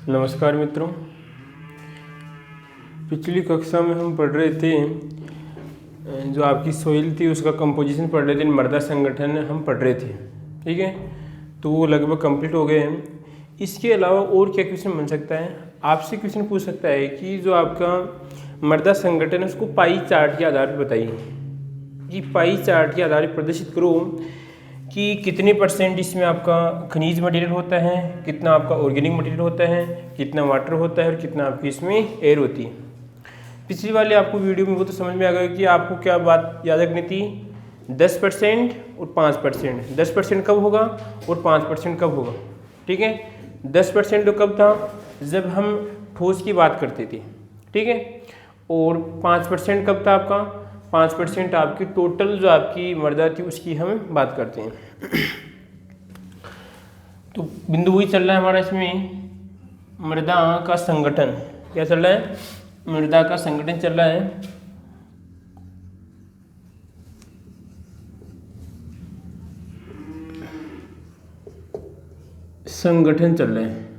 नमस्कार मित्रों। पिछली कक्षा में हम पढ़ रहे थे जो आपकी सोइल थी उसका कंपोजिशन पढ़ रहे थे, मृदा संगठन हम पढ़ रहे थे। ठीक है, तो वो लगभग कंप्लीट हो गए हैं। इसके अलावा और क्या क्वेश्चन बन सकता है? आपसे क्वेश्चन पूछ सकता है कि जो आपका मृदा संगठन है उसको पाई चार्ट के आधार पर बताइए कि पाई चार्ट के आधार पर प्रदर्शित करो कि कितने परसेंट इसमें आपका खनिज मटेरियल होता है, कितना आपका ऑर्गेनिक मटेरियल होता है, कितना वाटर होता है और कितना आपकी इसमें एयर होती है। पिछली वाले आपको वीडियो में वो तो समझ में आ गया कि आपको क्या बात याद रखनी थी, 10% और 5%। 10% कब होगा और 5% कब होगा? ठीक है, 10% तो कब था? जब हम ठोस की बात करते थे। ठीक है, और 5% कब था आपका? 5% आपकी टोटल जो आपकी मृदा थी उसकी हम बात करते हैं। तो बिंदु वही चल रहा है हमारा इसमें, मृदा का संगठन। क्या चल रहा है? मृदा का संगठन चल रहा है। संगठन चल रहा है।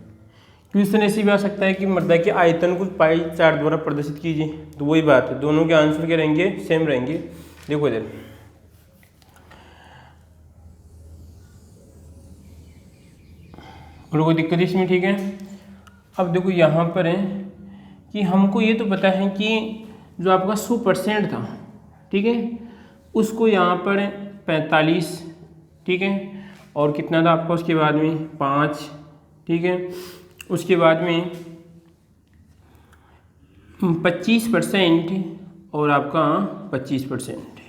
क्वेश्चन ऐसे भी आ सकता है कि मृदा के आयतन को पाई चार्ट द्वारा प्रदर्शित कीजिए। तो वही बात है, दोनों के आंसर क्या रहेंगे? सेम रहेंगे। देखो इधर, और कोई दिक्कत इसमें? ठीक है, अब देखो यहाँ पर है कि हमको ये तो पता है कि जो आपका 100% था, ठीक है, उसको यहाँ पर 45, ठीक है, और कितना था आपका उसके बाद में 5, ठीक है, उसके बाद में 25% और आपका 25%।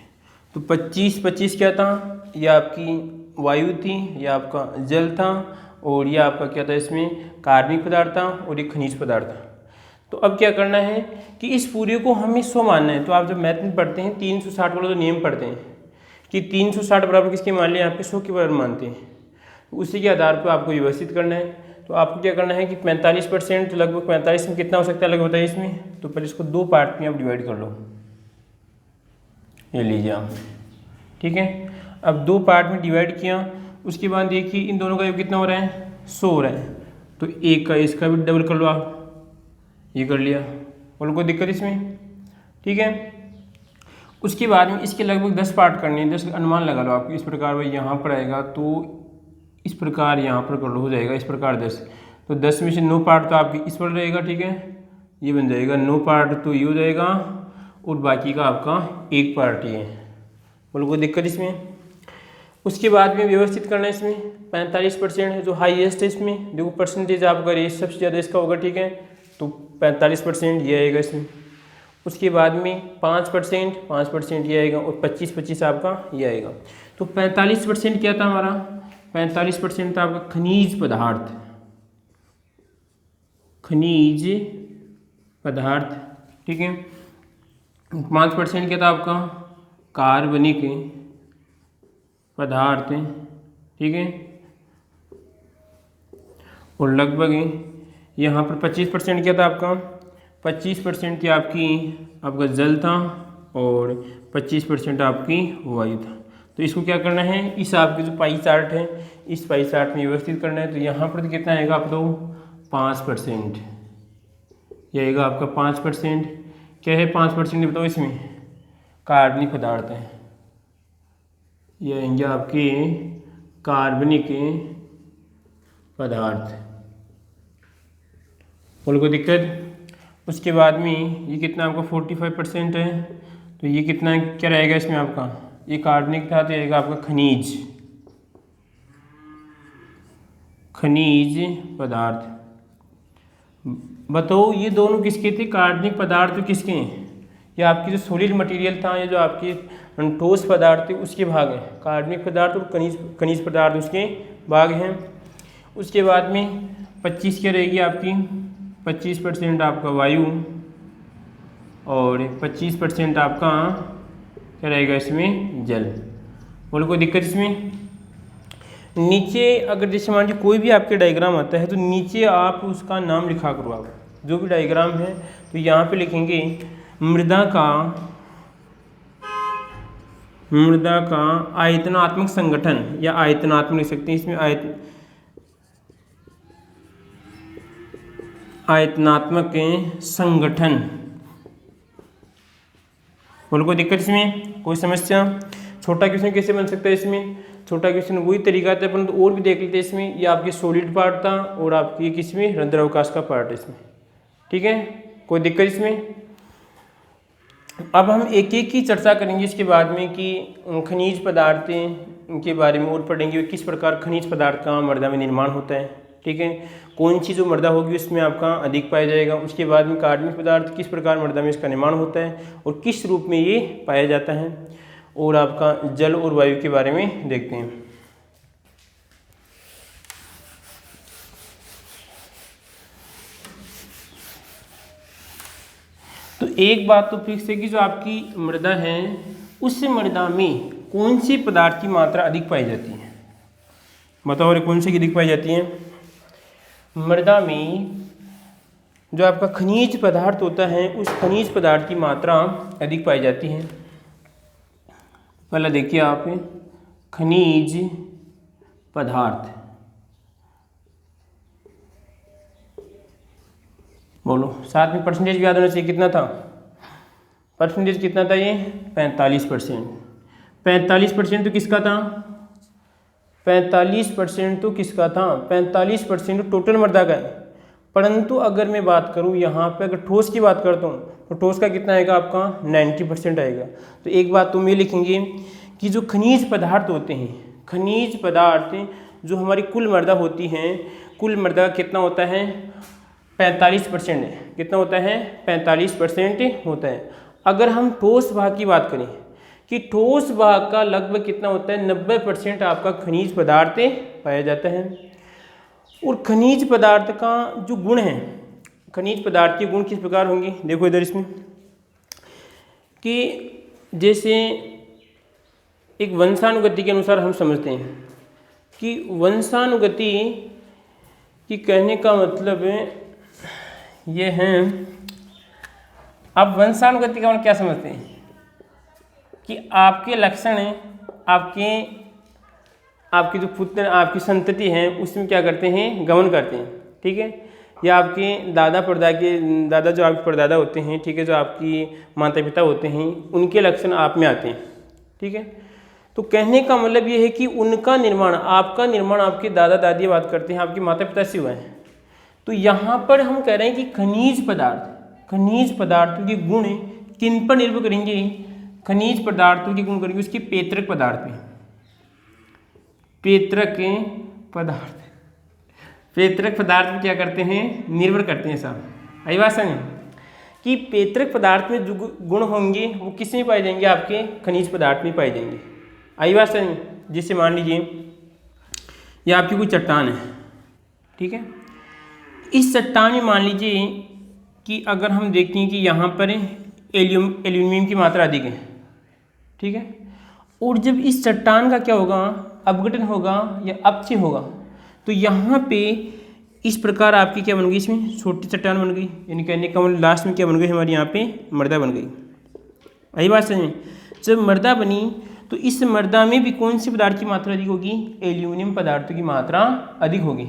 तो 25-25 क्या था? ये आपकी वायु थी, ये आपका जल था, और ये आपका क्या था इसमें? कार्बनिक पदार्थ था और ये खनिज पदार्थ था। तो अब क्या करना है कि इस पूरे को हमें 100 मानना है। तो आप जब मैथ में पढ़ते हैं 360 वाला तो नियम पढ़ते हैं कि 360 बराबर किसके मान लिया? आपके 100 के बराबर मानते हैं। तो उसी के आधार पर आपको व्यवस्थित करना है। तो आपको क्या करना है कि 45%, तो लगभग 45 में कितना हो सकता है लगभग बताइए इसमें? तो पहले इसको 2 पार्ट में आप डिवाइड कर लो। ये लीजिए आप, ठीक है। अब 2 पार्ट में डिवाइड किया, उसके बाद देखिए इन दोनों का योग कितना हो रहा है? 100 हो रहा है। तो एक का इसका भी डबल कर लो आप, ये कर लिया, और कोई दिक्कत इसमें? ठीक है। उसके बाद में इसके लगभग 10 पार्ट करने हैं। 10 अनुमान लगा लो आप, इस प्रकार भाई यहाँ पर आएगा तो इस प्रकार यहाँ पर कर लो, हो जाएगा इस प्रकार 10। तो 10 में से 9 पार्ट तो आपकी इस पर रहेगा, ठीक है, ये बन जाएगा 9 पार्ट, तो ये हो जाएगा, और बाकी का आपका 1 पार्ट ये है। बोलो कोई दिक्कत इसमें? उसके बाद में व्यवस्थित करना है इसमें 45% है जो हाईएस्ट है इसमें। देखो परसेंटेज आपका रेस सबसे ज़्यादा इसका होगा, ठीक है, तो 45% ये आएगा इसमें। उसके बाद में 5% ये आएगा, और 25 आपका ये आएगा। तो 45% क्या था हमारा? 45% था आपका खनिज पदार्थ, खनिज पदार्थ, ठीक है। 5% क्या था आपका? कार्बनिक पदार्थ, ठीक है, और लगभग यहाँ पर 25% क्या था आपका? 25% की आपका जल था, और 25% आपकी वायु था। तो इसको क्या करना है, इस आपके जो पाई चार्ट है इस पाई चार्ट में व्यवस्थित करना है। तो यहाँ पर कितना आएगा आप दो? 5%, ये आएगा आपका 5%। क्या है 5% बताओ इसमें? कार्बनिक पदार्थ है, ये आएंगे आपके कार्बनिक पदार्थ। बोलो कोई दिक्कत? उसके बाद में ये कितना आपका 45% है, तो ये कितना क्या रहेगा इसमें आपका? ये कार्बनिक था, तो रहेगा आपका खनिज पदार्थ। बताओ ये दोनों किसके थे? कार्बनिक पदार्थ किसके हैं? ये आपकी जो सॉलिड मटेरियल था, ये जो आपकी ठोस पदार्थ थे उसके भाग हैं। कार्बनिक पदार्थ और खनिज पदार्थ उसके भाग हैं। उसके बाद में 25 क्या रहेगी आपकी? 25% आपका वायु, और 25% आपका क्या रहेगा इसमें? जल। बोलो कोई दिक्कत इसमें? नीचे अगर जैसे मान लीजिए कोई भी आपके डायग्राम आता है तो नीचे आप उसका नाम लिखा करो। आप जो भी डायग्राम है तो यहाँ पे लिखेंगे मृदा का आयतनात्मक संगठन, या आयतनात्मक लिख सकते हैं इसमें आयतनात्मक संगठन। बोलो कोई दिक्कत इसमें, कोई समस्या? छोटा क्वेश्चन कैसे बन सकता है इसमें? छोटा क्वेश्चन वही तरीका था, परंतु और भी देख लेते हैं इसमें। ये आपके सॉलिड पार्ट था और आपकी किसमें रंध्रावकाश का पार्ट है इसमें, ठीक है, कोई दिक्कत इसमें? अब हम एक एक की चर्चा करेंगे इसके बाद में कि खनिज पदार्थें के बारे में और पढ़ेंगे, किस प्रकार खनिज पदार्थ का मृदा में निर्माण होता है, ठीक है, कौन सी जो मृदा होगी उसमें आपका अधिक पाया जाएगा। उसके बाद में कार्बनिक पदार्थ किस प्रकार मृदा में इसका निर्माण होता है और किस रूप में ये पाया जाता है, और आपका जल और वायु के बारे में देखते हैं। तो एक बात तो फिक्स है कि जो आपकी मृदा है उस मृदा में कौन सी पदार्थ की मात्रा अधिक पाई जाती है? बताओ रे, कौन सी की अधिक पाई जाती है? मृदा में जो आपका खनिज पदार्थ होता है उस खनिज पदार्थ की मात्रा अधिक पाई जाती है। पहला देखिए आप, खनिज पदार्थ, बोलो साथ में परसेंटेज भी याद होना चाहिए। कितना था परसेंटेज? कितना था ये? 45%। 45% तो किसका था? 45% तो किसका था? 45% टोटल मृदा का है। परंतु अगर मैं बात करूं यहाँ पे, अगर ठोस की बात करता हूँ तो ठोस का कितना आएगा आपका? 90% आएगा। तो एक बात तुम ये लिखेंगे कि जो खनिज पदार्थ होते हैं, खनिज पदार्थ जो हमारी कुल मृदा होती हैं, कुल मृदा कितना होता है? 45% है। कितना होता है? 45% होता है। अगर हम ठोस भाग की बात करें कि ठोस भाग का लगभग कितना होता है? 90% आपका खनिज पदार्थ पाया जाता है। और खनिज पदार्थ का जो गुण है, खनिज पदार्थ के गुण किस प्रकार होंगे? देखो इधर इसमें कि जैसे एक वंशानुगति के अनुसार हम समझते हैं कि वंशानुगति की कहने का मतलब ये है, आप वंशानुगति का मतलब क्या समझते हैं? कि आपके लक्षण आपके जो पुत्र, आपकी संतति है उसमें क्या करते हैं? गमन करते हैं, ठीक है, या आपके दादा जो आपके परदादा होते हैं, ठीक है, जो आपकी माता पिता होते हैं, उनके लक्षण आप में आते हैं, ठीक है। तो कहने का मतलब ये है कि उनका निर्माण, आपका निर्माण आपके दादा दादी बात करते हैं, आपके माता पिता से हुआ है। तो यहाँ पर हम कह रहे हैं कि खनिज पदार्थों के गुण किन पर निर्भर करेंगे? खनिज पदार्थों के गुण करेंगे उसके पैतृक पदार्थ पे। पैतृक पदार्थ क्या करते हैं? निर्भर करते हैं साहब। आई बात समझ कि पैतृक पदार्थ में जो गुण होंगे वो किस में पाए जाएंगे? आपके खनिज पदार्थ में पाए जाएंगे। आई बात समझ? जिससे मान लीजिए ये आपकी कोई चट्टान है, ठीक है, इस चट्टान में मान लीजिए कि अगर हम देखें कि यहाँ पर एल्यूमिनियम की मात्रा अधिक है, ठीक है, और जब इस चट्टान का क्या होगा? अपघटन होगा या अपक्षय होगा, तो यहाँ पे इस प्रकार आपकी क्या बन गई? इसमें छोटी चट्टान बन गई, यानी कहने का मतलब लास्ट में क्या बन गई? हमारी यहाँ पे मृदा बन गई। यही बात समझें? जब मृदा बनी तो इस मृदा में भी कौन सी पदार्थ की मात्रा अधिक होगी? एल्यूमिनियम पदार्थों की मात्रा अधिक होगी,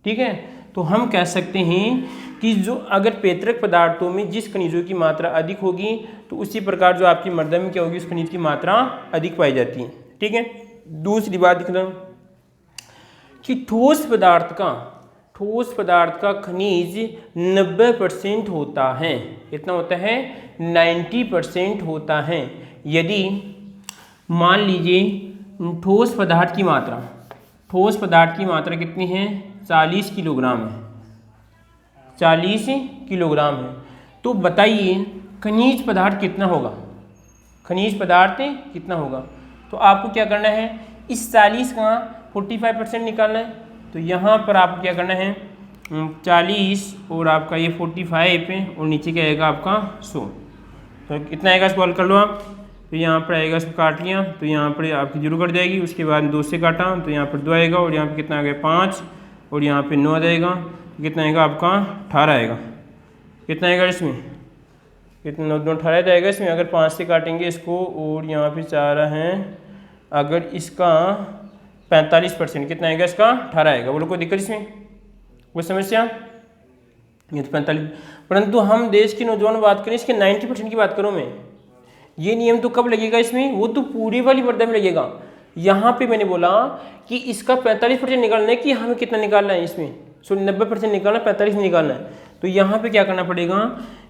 ठीक है। तो हम कह सकते हैं कि जो अगर पैतृक पदार्थों में जिस खनिजों की मात्रा अधिक होगी तो उसी प्रकार जो आपकी मृदा में क्या होगी? उस खनिज की मात्रा अधिक पाई जाती है, ठीक है। दूसरी बात दिख रहा कि ठोस पदार्थ का खनिज 90% होता है। कितना होता है? 90% होता है। यदि मान लीजिए ठोस पदार्थ की मात्रा कितनी है? 40 किलोग्राम है, 40 किलोग्राम है। तो बताइए खनिज पदार्थ कितना होगा? तो आपको क्या करना है? इस 40 का 45% निकालना है। तो यहाँ पर आपको क्या करना है? 40 और आपका ये 45 पे और नीचे क्या आएगा आपका 100। तो कितना आएगा इसको हल कर लो आप। तो यहाँ पर आएगा, इसको काट लिया तो यहाँ पर आपकी 0 कट जाएगी। उसके बाद 2 से काटा तो यहाँ पर 2 आएगा और यहाँ पर कितना आ गया? 5 और यहाँ पे 9 आ जाएगा। कितना आएगा आपका? 18 आएगा। कितना आएगा इसमें? कितना? 9 18 जाएगा इसमें। अगर 5 से काटेंगे इसको और यहाँ पे 4 हैं, अगर इसका 45% कितना आएगा? इसका 18 आएगा। बोलो कोई दिक्कत इसमें? कोई समस्या? ये तो 45, परंतु हम देश के नौजवान बात करें इसके 90% की बात करूँ मैं, ये नियम तो कब लगेगा इसमें, वो तो पूरी वाली मृदा में लगेगा। यहाँ पे मैंने बोला कि इसका 45% निकालना है कि हमें कितना निकालना है इसमें, 90% निकालना, 45 निकालना है। तो यहाँ पे क्या करना पड़ेगा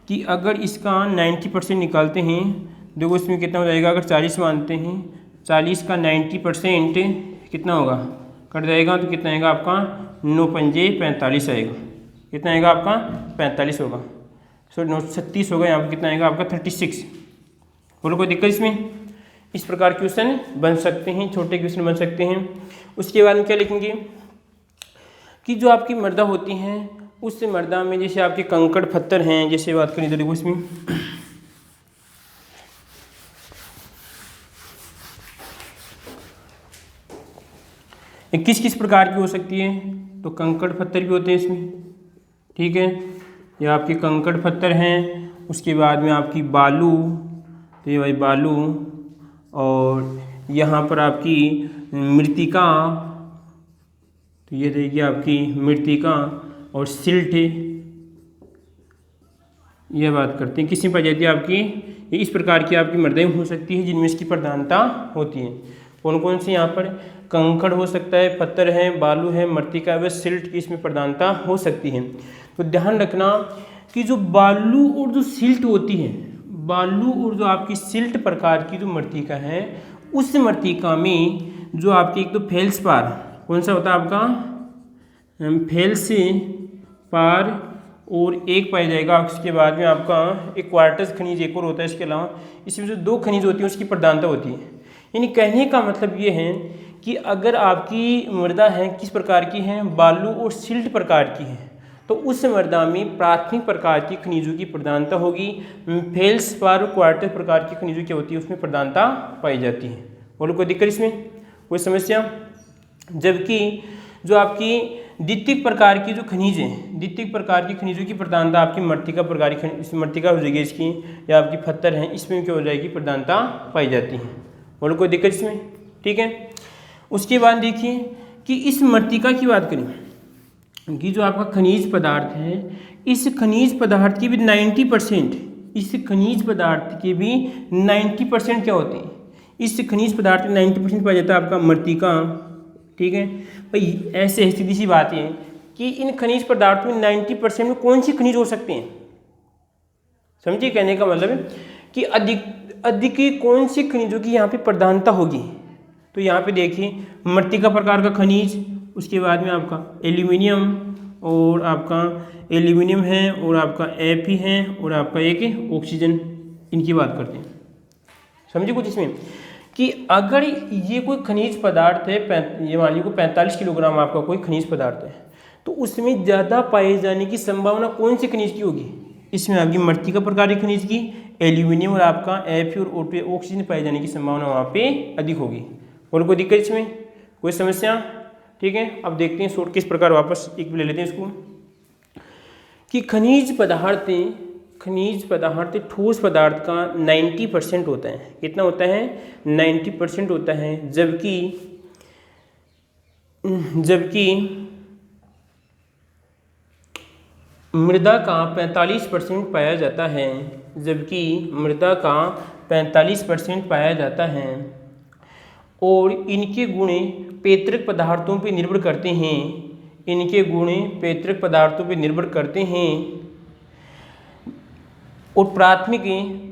कि अगर इसका 90% निकालते हैं, देखो इसमें कितना हो जाएगा, अगर 40 मानते हैं, 40 का 90% कितना होगा, कट जाएगा, तो कितना आएगा आपका 9 पंजे 45 आएगा, कितना आएगा आपका 45 होगा, 36 होगा, यहाँ पर कितना आएगा आपका 36। बोलो कोई दिक्कत इसमें। इस प्रकार क्वेश्चन बन सकते हैं, छोटे क्वेश्चन बन सकते हैं। उसके बाद में क्या लिखेंगे कि जो आपकी मृदा होती हैं उस मृदा में जैसे आपके कंकड़ पत्थर हैं, जैसे बात करें तो देखो इसमें किस किस प्रकार की हो सकती है, तो कंकड़ पत्थर भी होते हैं इसमें, ठीक है, ये आपके कंकड़ पत्थर हैं। उसके बाद में आपकी बालू, तो ये भाई बालू, और यहाँ पर आपकी मृत्तिका, तो ये रहेगी आपकी मृत्तिका, और सिल्ट, यह बात करते हैं किसमें पाई जाती है आपकी, ये इस प्रकार की आपकी मृदाएं हो सकती है जिनमें इसकी प्रधानता होती है। कौन कौन सी, यहाँ पर कंकड़ हो सकता है, पत्थर है, बालू है, मृत्तिका व सिल्ट की इसमें प्रधानता हो सकती है। तो ध्यान रखना कि जो बालू और जो सिल्ट होती है, बालू और जो आपकी सिल्ट प्रकार की जो मृत्तिका है, उस मृत्तिका में जो आपकी एक तो फेल्सपार, कौन सा होता है आपका फेल्सपार, और एक पाया जाएगा उसके बाद में आपका एक क्वार्टज खनिज एक और होता है। इसके अलावा इसमें जो 2 खनिज होती है उसकी प्रधानता होती है। यानी कहने का मतलब ये है कि अगर आपकी मृदा है किस प्रकार की है, बालू और सिल्ट प्रकार की है, तो उस मृदा में प्राथमिक प्रकार की खनिजों की प्रधानता होगी। फेल्सपार और क्वार्टज प्रकार की खनिजों क्या होती है उसमें प्रधानता पाई जाती है। बोलो कोई दिक्कत इसमें, कोई समस्या। जबकि जो आपकी द्वितीयक प्रकार की जो खनिज हैं, द्वितीयक प्रकार की खनिजों की प्रधानता आपकी मृत्तिका प्रकार की मृत्तिका हो जाएगी इसकी, या आपकी पत्थर हैं, इसमें क्या हो जाएगी, प्रधानता पाई जाती है। बोलो कोई दिक्कत इसमें, ठीक है। उसके बाद देखिए कि इस मृत्तिका की बात करें कि जो आपका खनिज पदार्थ है, इस खनिज पदार्थ की भी 90%, इस खनिज पदार्थ के भी 90% क्या होते हैं, इस खनिज पदार्थ में 90% पाया जाता है आपका मृत्तिका, ठीक है भाई। ऐसे सीधी सी बात है कि इन खनिज पदार्थों में 90% में कौन सी खनिज हो सकते हैं, समझिए। कहने का मतलब है कि अधिक कौन सी खनिजों की यहाँ पे प्रधानता होगी। तो यहाँ पे देखिए मृत्तिका प्रकार का खनिज, उसके बाद में आपका एल्यूमिनियम, और आपका एल्यूमिनियम है, और आपका Fe है, और आपका एक ऑक्सीजन, इनकी बात करते हैं। समझिए कुछ इसमें कि अगर ये कोई खनिज पदार्थ है, ये मान लीजिए 45 किलोग्राम आपका कोई खनिज पदार्थ है, तो उसमें ज़्यादा पाए जाने की संभावना कौन सी खनिज की होगी, इसमें आपकी मृत्तिका प्रकार की खनिज की, एल्यूमिनियम और आपका Fe और ऑक्सीजन पाए जाने की संभावना वहाँ पे अधिक होगी। और कोई दिक्कत इसमें, कोई समस्या, ठीक है। अब देखते हैं शॉर्ट किस प्रकार, वापस एक ले लेते हैं इसको कि खनिज पदार्थ ठोस पदार्थ का 90% होता है। कितना होता है, 90% होता है। जबकि मृदा का 45% पाया जाता है, जबकि मृदा का 45% पाया जाता है। और इनके गुण पैतृक पदार्थों पर निर्भर करते हैं, इनके गुण पैतृक पदार्थों पर निर्भर करते हैं। और प्राथमिक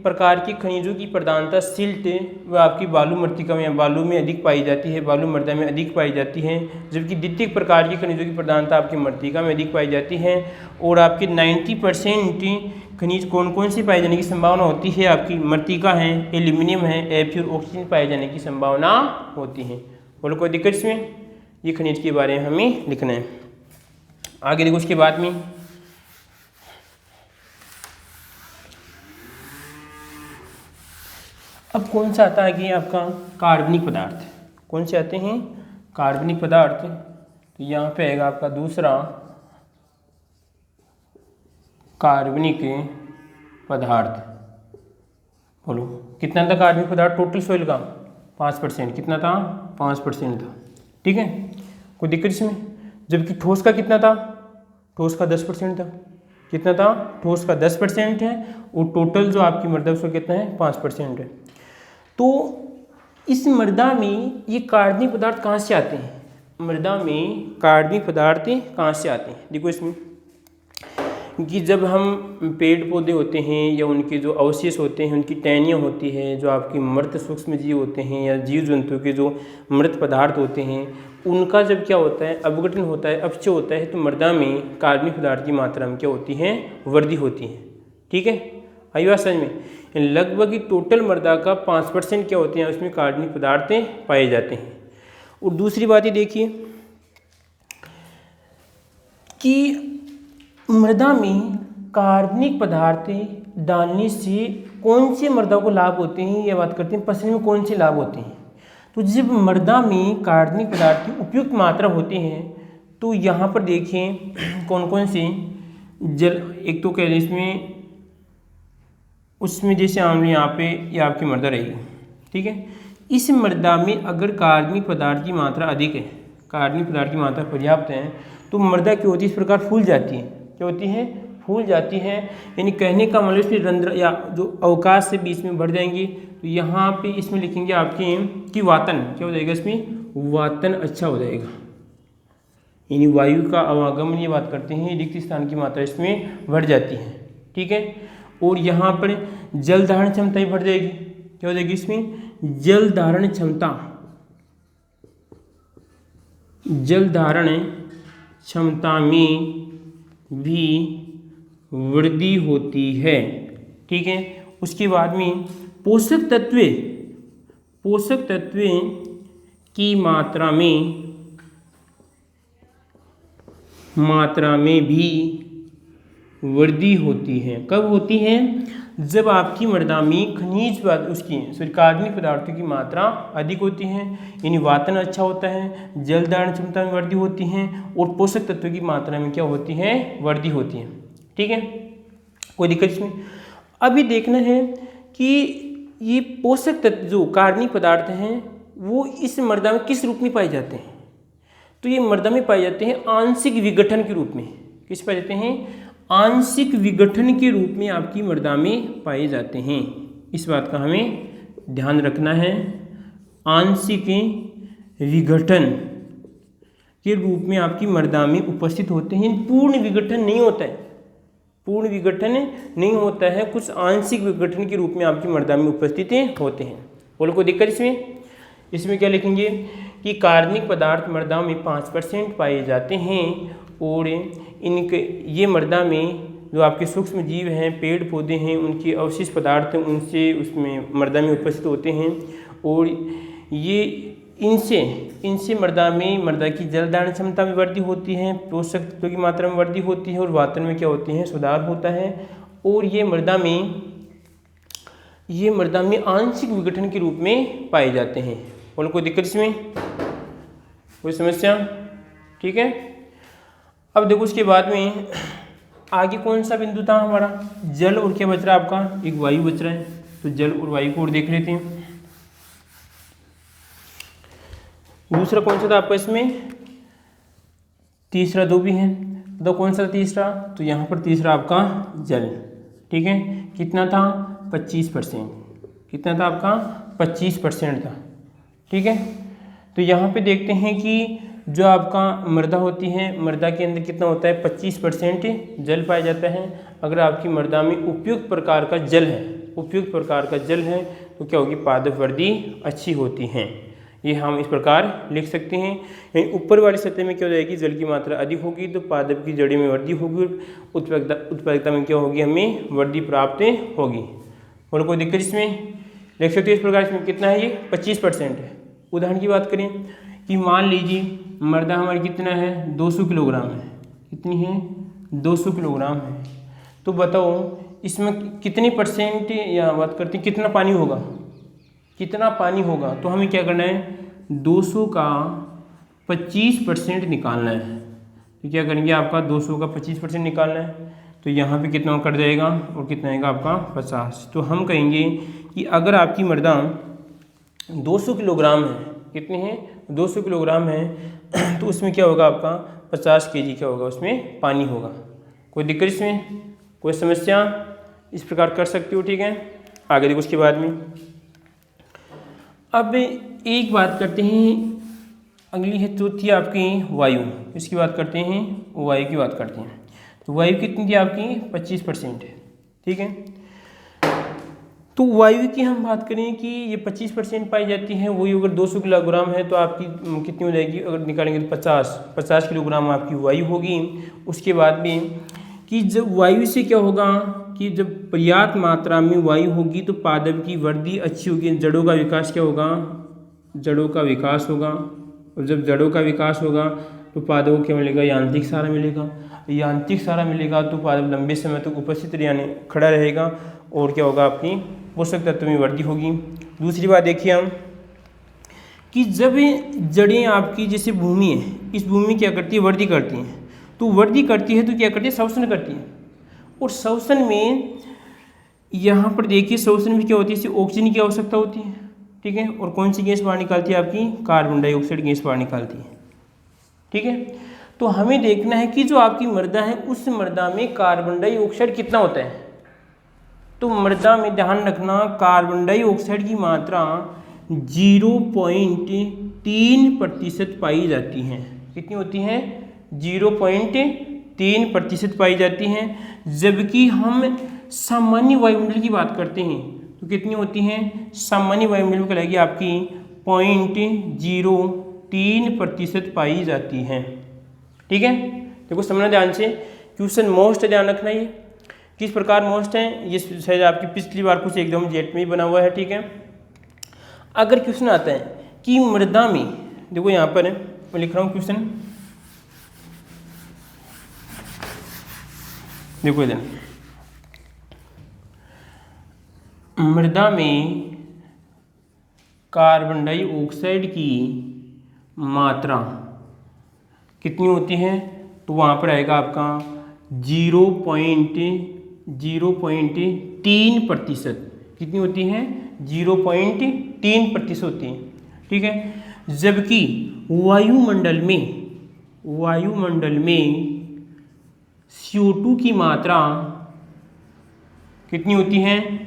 प्रकार की खनिजों की प्रधानता सिल्ट व आपकी बालू मृत्तिका में, बालू में अधिक पाई जाती है, बालू मृदा में अधिक पाई जाती है। जबकि द्वितीयक प्रकार की खनिजों की प्रधानता आपकी मृत्तिका में अधिक पाई जाती है। और आपकी 90% खनिज कौन कौन सी पाए जाने की संभावना होती है, आपकी मृत्तिका है, एल्यूमिनियम है, Fe और ऑक्सीजन पाए जाने की संभावना होती है। बोलो कोई दिक्कत इसमें, ये खनिज के बारे में हमें लिखना है। आगे देखो उसके बाद में अब कौन सा आता है कि आपका कार्बनिक पदार्थ, कौन से आते हैं, कार्बनिक पदार्थ। तो यहाँ पे आएगा आपका दूसरा कार्बनिक पदार्थ। बोलो कितना था कार्बनिक पदार्थ टोटल सोइल का, 5%। कितना था, 5% था, ठीक है, कोई दिक्कत इसमें। जबकि ठोस का कितना था, ठोस का 10% था, कितना था, ठोस का 10% है और टोटल जो आपकी मृदा उसका कितना है 5% है। तो इस मृदा में ये कार्बनिक पदार्थ कहाँ से आते हैं, मृदा में कार्बनिक पदार्थ कहाँ से आते हैं। देखो इसमें कि जब हम पेड़ पौधे होते हैं या उनके जो अवशेष होते हैं, उनकी टहनियाँ होती हैं, जो आपकी मृत सूक्ष्म जीव होते हैं या जीव जंतु के जो मृत पदार्थ होते हैं, उनका जब क्या होता है अपघटन होता है, अपचय होता है, तो मृदा में कार्बनिक पदार्थ की मात्रा में क्या होती है, वृद्धि होती है। ठीक है, आई बात समझ में। लगभग टोटल मृदा का 5% क्या होते हैं, उसमें कार्बनिक पदार्थ पाए जाते हैं। और दूसरी बात ये देखिए कि मृदा में कार्बनिक पदार्थ डालने से कौन से मृदा को लाभ होते हैं, यह बात करते हैं फसल में कौन से लाभ होते हैं। तो जब मृदा में कार्बनिक पदार्थ की उपयुक्त मात्रा होती है तो यहाँ पर देखें कौन कौन से जल, एक तो कह रहे इसमें उसमें जैसे आमले यहाँ पे ये आपकी मृदा रहेगी, ठीक है। इस मृदा में अगर कार्बनिक पदार्थ की मात्रा अधिक है, कार्बनिक पदार्थ की मात्रा पर्याप्त है, तो मृदा क्या होती है, इस प्रकार फूल जाती है। क्या होती है, फूल जाती है। यानी कहने का मतलब इसमें रंध्र या जो अवकाश से बीच में बढ़ जाएंगी। तो यहाँ पे इसमें लिखेंगे आपके कि वातन क्या हो जाएगा, इसमें वातन अच्छा हो जाएगा, यानी वायु का आवागमन ये बात करते हैं, रिक्त स्थान की मात्रा इसमें बढ़ जाती है। ठीक है, और यहाँ पर जल धारण क्षमता भी बढ़ जाएगी। क्या हो जाएगी, इसमें जल धारण क्षमता, जल धारण क्षमता में भी वृद्धि होती है। ठीक है, उसके बाद में पोषक तत्व की मात्रा में भी वृद्धि होती है। कब होती है, जब आपकी मृदा में खनिज उसकी कार्बनिक पदार्थों की मात्रा अधिक होती है, यानी वातन अच्छा होता है, जल धारण क्षमता में वृद्धि होती है और पोषक तत्वों की मात्रा में क्या होती है, वृद्धि होती है। ठीक है, कोई दिक्कत इसमें। अभी देखना है कि ये पोषक तत्व जो कार्बनिक पदार्थ हैं वो इस मृदा में किस रूप में पाए जाते हैं। तो ये मृदा में पाए जाते हैं आंशिक विघटन के रूप में। किस पाए जाते हैं, आंशिक विघटन के रूप में आपकी मृदा में पाए जाते हैं। इस बात का हमें ध्यान रखना है, आंशिक विघटन के रूप में आपकी मृदा में उपस्थित होते हैं। पूर्ण विघटन नहीं होता है, पूर्ण विघटन नहीं होता है, कुछ आंशिक विघटन के रूप में आपकी मृदा में उपस्थित होते हैं। बोलो कोई दिक्कत इसमें क्या लिखेंगे कि कार्बनिक पदार्थ मृदा में 5% पाए जाते हैं और इनके ये मृदा में जो आपके सूक्ष्म जीव हैं, पेड़ पौधे हैं, उनके अवशिष्ट पदार्थ हैं, उनसे उसमें मृदा में उपस्थित होते हैं और ये इनसे मृदा की जल धारण क्षमता में वृद्धि होती है, पोषक तत्वों की मात्रा में वृद्धि होती है और वातन में क्या होते हैं, सुधार होता है। और ये मृदा में आंशिक विघटन के रूप में पाए जाते हैं। बोलो कोई दिक्कत इसमें, कोई समस्या। ठीक है, अब देखो उसके बाद में आगे कौन सा बिंदु था हमारा, जल और क्या बच रहा है आपका, एक वायु बच रहा है। तो जल और वायु को और देख लेते हैं। दूसरा कौन सा था आपका इसमें, तीसरा दो भी है, तो कौन सा तीसरा, तो यहाँ पर तीसरा आपका जल। ठीक है, कितना था 25%, कितना था आपका 25% था। ठीक है, तो यहाँ पे देखते हैं कि जो आपका मृदा होती है, मृदा के अंदर कितना होता है 25% जल पाया जाता है। अगर आपकी मृदा में उपयुक्त प्रकार का जल है, तो क्या होगी, पादप वृद्धि अच्छी होती है। ये हम इस प्रकार लिख सकते हैं। यानी ऊपर वाली सतह में क्या हो जाएगी, जल की मात्रा अधिक होगी तो पादप की जड़ों में वृद्धि होगी, उत्पादकता में क्या होगी, हमें वृद्धि प्राप्त होगी। और कोई दिक्कत इसमें, लिख सकते हैं इस प्रकार। इसमें कितना है, ये 25% है। उदाहरण की बात करें कि मान लीजिए मृदा हमारी कितना है, 200 किलोग्राम है। कितनी है, 200 किलोग्राम है। तो बताओ इसमें कितने परसेंट, या बात करते हैं कितना पानी होगा, तो हमें क्या करना है, 200 का 25% निकालना है। तो क्या करेंगे, आपका 200 का 25% निकालना है। तो यहाँ पे कितना कट जाएगा और कितना आएगा आपका 50। तो हम कहेंगे कि अगर आपकी मृदा 200 किलोग्राम है, कितनी है 200 किलोग्राम है, तो उसमें क्या होगा आपका 50 kg क्या होगा, उसमें पानी होगा। कोई दिक्कत इसमें, कोई समस्या? इस प्रकार कर सकते हो, ठीक है। आगे देखो उसके बाद में अब एक बात करते हैं, अगली है चौथी आपकी वायु, इसकी बात करते हैं, वायु की बात करते हैं। तो वायु कितनी थी आपकी 25% है, ठीक है। तो वायु की हम बात करें कि ये 25% पाई जाती है, वही अगर 200 किलोग्राम है तो आपकी कितनी हो जाएगी, अगर निकालेंगे तो 50 किलोग्राम आपकी वायु होगी। उसके बाद में कि जब वायु से क्या होगा कि जब पर्याप्त मात्रा में वायु होगी तो पादप की वृद्धि अच्छी होगी, जड़ों का विकास क्या होगा, जड़ों का विकास होगा। और जब जड़ों का विकास होगा तो पादपों को क्या मिलेगा, यांत्रिक सहारा मिलेगा। यांत्रिक सहारा मिलेगा तो पादप लंबे समय तक उपस्थित यानी खड़ा रहेगा और क्या होगा, आपकी पोषक तत्व में वृद्धि होगी। दूसरी बात देखिए हम कि जब जड़ें आपकी जैसे भूमि है, इस भूमि में क्या करती है, वृद्धि करती हैं। तो वृद्धि करती है तो क्या करती है, श्वसन करती है। और श्वसन में यहाँ पर देखिए, श्वसन में क्या होती है, इसे ऑक्सीजन की आवश्यकता होती है, ठीक है। और कौन सी गैस बाहर निकालती है, आपकी कार्बन डाइऑक्साइड गैस बाहर निकालती है, ठीक है। तो हमें देखना है कि जो आपकी मृदा है उस मृदा में कार्बन डाइऑक्साइड कितना होता है। तो मृदा में ध्यान रखना, कार्बन डाइऑक्साइड की मात्रा 0.3% पाई जाती हैं। कितनी होती हैं, 0.3% पाई जाती हैं। जबकि हम सामान्य वायुमंडल की बात करते हैं तो कितनी होती हैं, सामान्य वायुमंडल में कहलाएगी आपकी 0.03% पाई जाती हैं, ठीक है। देखो समझना ध्यान से, क्वेश्चन मोस्ट ध्यान रखना, ये किस प्रकार मोस्ट है, ये शायद आपकी पिछली बार कुछ एकदम जेट में ही बना हुआ है, ठीक है। अगर क्वेश्चन आता है कि मृदा में, देखो यहाँ पर मैं लिख रहा हूँ क्वेश्चन, देखो इधर, मृदा में कार्बन डाइऑक्साइड की मात्रा कितनी होती है, तो वहाँ पर आएगा आपका 0.3%। कितनी होती हैं, 0.3% होती हैं, ठीक है। जबकि वायुमंडल में CO2 की मात्रा कितनी होती है,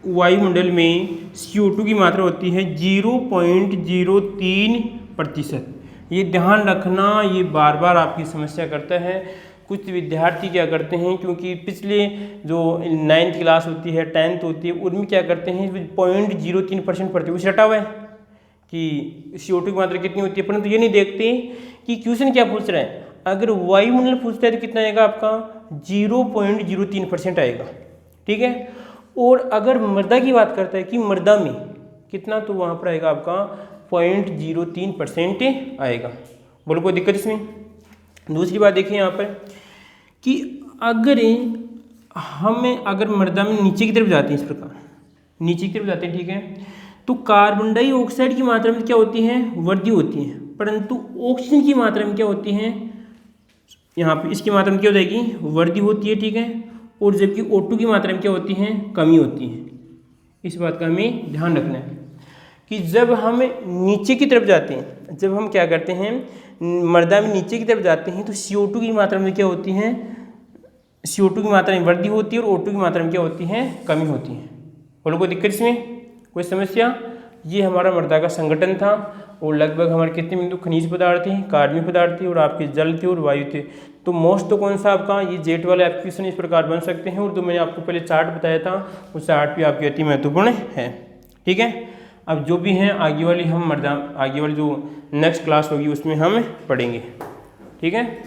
वायुमंडल में CO2 की मात्रा होती है 0.03%। ये ध्यान रखना, ये बार बार आपकी समस्या करता है। कुछ विद्यार्थी क्या करते हैं, क्योंकि पिछले जो 9th क्लास होती है, 10th होती है, उनमें क्या करते हैं 0.03% पढ़ते, कुछ रटा हुआ है कि CO2 की मात्रा कितनी होती है, परंतु ये नहीं देखते कि क्वेश्चन क्या पूछ रहा है। अगर वायुमंडल पूछता है तो कितना आएगा आपका, 0.03% आएगा, ठीक है। और अगर मृदा की बात करता है कि मृदा में कितना, तो वहाँ पर आएगा आपका 0.03% आएगा। बोलो कोई दिक्कत इसमें? दूसरी बात देखिए यहाँ पर कि अगर मृदा में नीचे की तरफ जाते हैं, इस प्रकार नीचे की तरफ जाते हैं, ठीक है, तो कार्बन डाइऑक्साइड की मात्रा में क्या होती है, वृद्धि होती है, परंतु ऑक्सीजन की मात्रा में क्या होती है, यहाँ पे इसकी मात्रा में क्या हो जाएगी, वृद्धि होती है, ठीक है। और जबकि O2 की मात्रा में क्या होती है, कमी होती है। इस बात का हमें ध्यान रखना है कि जब हम नीचे की तरफ जाते हैं, जब हम क्या करते हैं, मृदा में नीचे की तरफ जाते हैं, तो CO2 की मात्रा में क्या होती है, CO2 की मात्रा में वृद्धि होती है और O2 की मात्रा में क्या होती है, कमी होती है। बोलो कोई दिक्कत इसमें, कोई समस्या? ये हमारा मृदा का संगठन था और लगभग हमारे कितने बिंदु, खनिज पदार्थ थे, कार्बनिक पदार्थ थे और आपके जल थे और वायु थे। तो मोस्ट तो कौन सा आपका, ये जेट वाले आपके क्वेश्चन इस प्रकार बन सकते हैं। और जो मैंने आपको पहले चार्ट बताया था, उस चार्ट भी आपकी अति महत्वपूर्ण है, ठीक है। अब जो भी हैं आगे वाली जो नेक्स्ट क्लास होगी उसमें हम पढ़ेंगे, ठीक है।